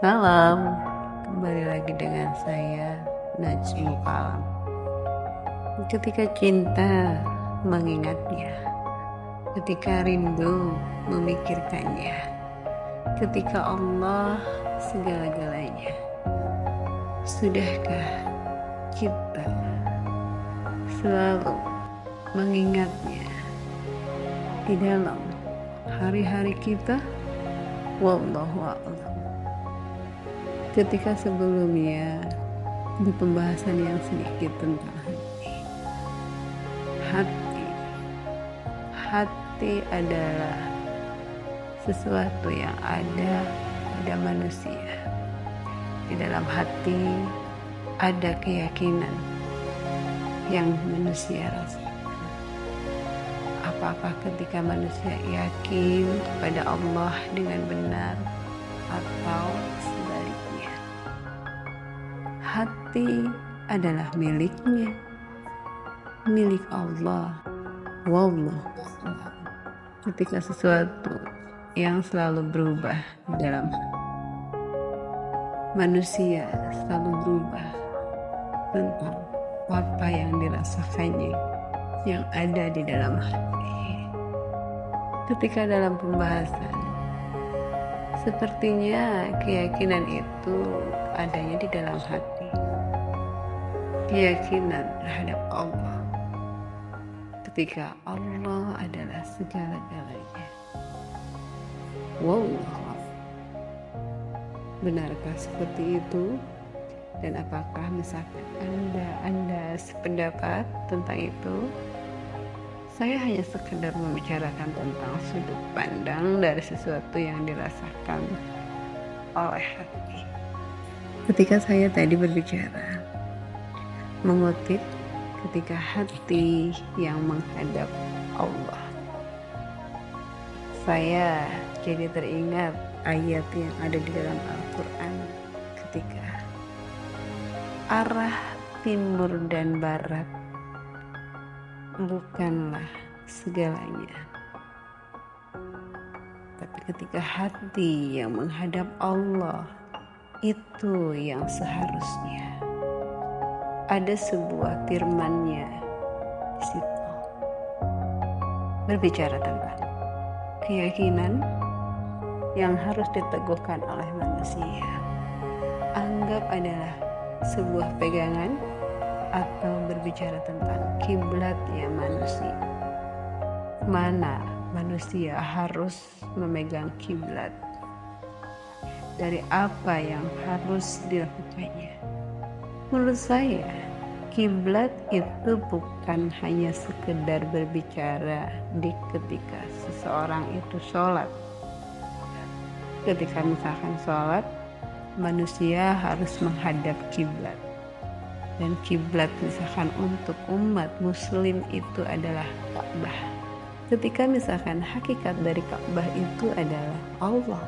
Salam, kembali lagi dengan saya Najmu Kalam. Ketika cinta mengingatnya, ketika rindu memikirkannya, ketika Allah segala-galanya, sudahkah kita selalu mengingatnya di dalam hari-hari kita? Wallahu a'lam. Ketika sebelumnya di pembahasan yang sedikit tentang hati adalah sesuatu yang ada pada manusia. Di dalam hati ada keyakinan yang manusia rasakan. Apakah ketika manusia yakin kepada Allah dengan benar atau sebaliknya? Hati adalah miliknya, milik Allah. Wallah. Ketika sesuatu yang selalu berubah dalam manusia, selalu berubah tentang apa yang dirasakannya, yang ada di dalam hati. Ketika dalam pembahasan, sepertinya keyakinan itu adanya di dalam hati. Keyakinan terhadap Allah. Ketika Allah adalah segala-galanya. Wow. Benarkah seperti itu? Dan apakah misalkan Anda sependapat tentang itu? Saya hanya sekedar membicarakan tentang sudut pandang dari sesuatu yang dirasakan oleh hati. Ketika saya tadi berbicara, mengutip ketika hati yang menghadap Allah, saya jadi teringat ayat yang ada di dalam Al-Quran ketika arah timur dan barat bukanlah segalanya, tapi ketika hati yang menghadap Allah itu yang seharusnya. Ada sebuah firman-Nya di situ berbicara tentang keyakinan yang harus diteguhkan oleh manusia. Anggap adalah sebuah pegangan atau berbicara tentang kiblatnya manusia. Mana manusia harus memegang kiblat, dari apa yang harus dilakukannya. Menurut saya, kiblat itu bukan hanya sekedar berbicara di ketika seseorang itu sholat. Ketika misalkan sholat, manusia harus menghadap kiblat. Dan kiblat misalkan untuk umat muslim itu adalah Ka'bah. Ketika misalkan hakikat dari Ka'bah itu adalah Allah.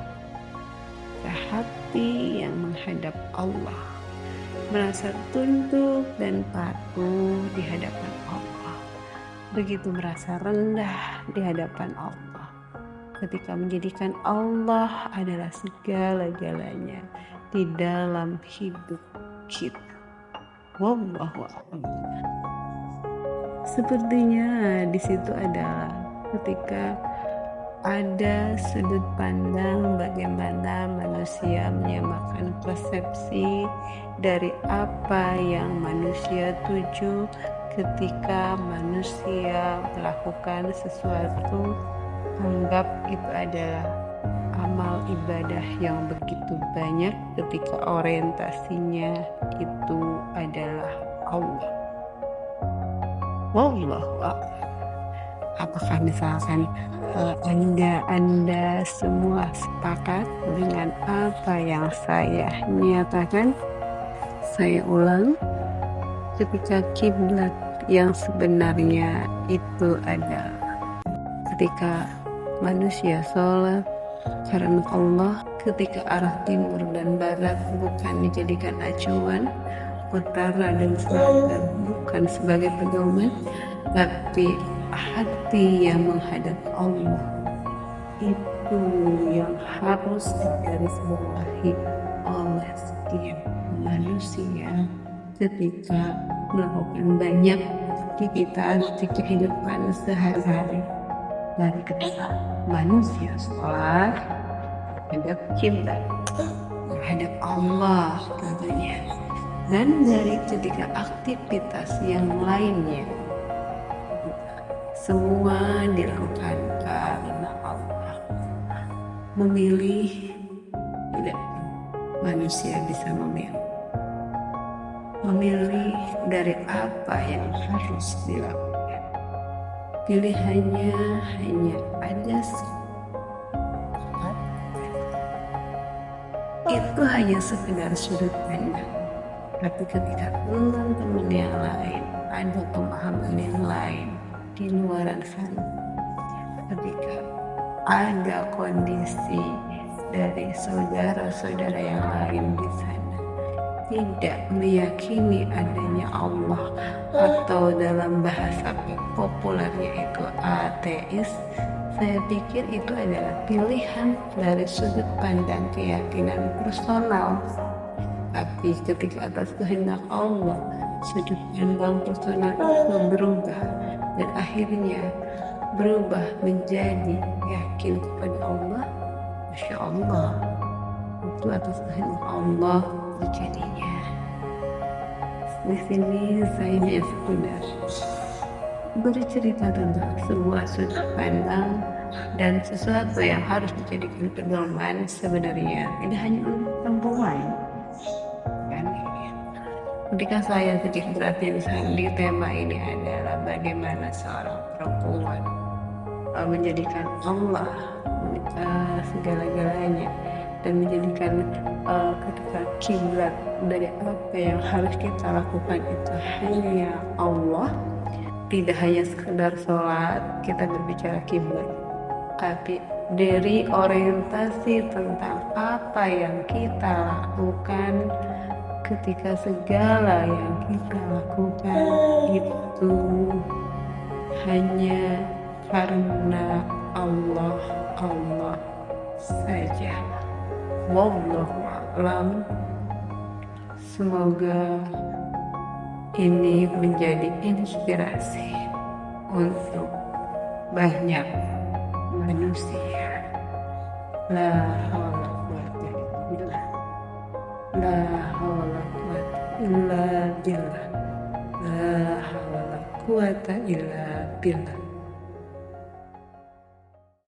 Hati yang menghadap Allah, merasa tunduk dan patuh di hadapan Allah, begitu merasa rendah di hadapan Allah, ketika menjadikan Allah adalah segala-galanya di dalam hidup kita. Wallahu a'lam. Sepertinya di situ adalah ketika ada sudut pandang bagaimana manusia menyamakan persepsi dari apa yang manusia tuju ketika manusia melakukan sesuatu, anggap itu adalah amal ibadah yang begitu banyak ketika orientasinya itu adalah Allah. Wallahu a'lam. Apakah misalkan Anda semua sepakat dengan apa yang saya nyatakan? Saya ulang, ketika kiblat yang sebenarnya itu adalah ketika manusia sholat karena Allah, ketika arah timur dan barat bukan dijadikan acuan, utara dan selatan bukan sebagai pedoman, tapi hati yang menghadap Allah itu yang harus digarisbawahi ketika melakukan banyak aktivitas di kehidupan sehari-hari, dari ketika manusia sholat menghadap kiblat, menghadap Allah tentunya, dan dari ketika aktivitas yang lainnya, semua dilakukan karena Allah memilih. Tidak, manusia bisa memilih dari apa yang harus dilakukan. Pilihannya hanya ada itu hanya sekedar sudut pandang. Tapi ketika teman-teman yang lain ada pemahaman yang lain di luar sana, ketika ada kondisi dari saudara-saudara yang lain di sana tidak meyakini adanya Allah, atau dalam bahasa populernya itu ateis, saya pikir itu adalah pilihan dari sudut pandang keyakinan personal. Tapi ketika atas kehendak Allah, sudut pandang personal itu berubah dan akhirnya berubah menjadi yakin kepada Allah. Masya Allah, itu atas kehendak Allah terjadinya. Di sini saya hanya sekedar bercerita tentang sebuah sudut pandang dan sesuatu yang harus dijadikan pedoman sebenarnya tidak hanya untuk perempuan. Kan? Ketika saya sedikit berarti di tema ini adalah bagaimana seorang perempuan menjadikan Allah segala-galanya dan menjadikan ketika kiblat dari apa yang harus kita lakukan itu hanya Allah. Tidak hanya sekedar sholat kita berbicara kiblat, tapi dari orientasi tentang apa yang kita lakukan ketika segala yang kita lakukan itu hanya karena Allah saja. Wallahu a'lam. Semoga ini menjadi inspirasi untuk banyak manusia. La haula quwata billah. La haula quwata illa billah. La haula quwata illa billah.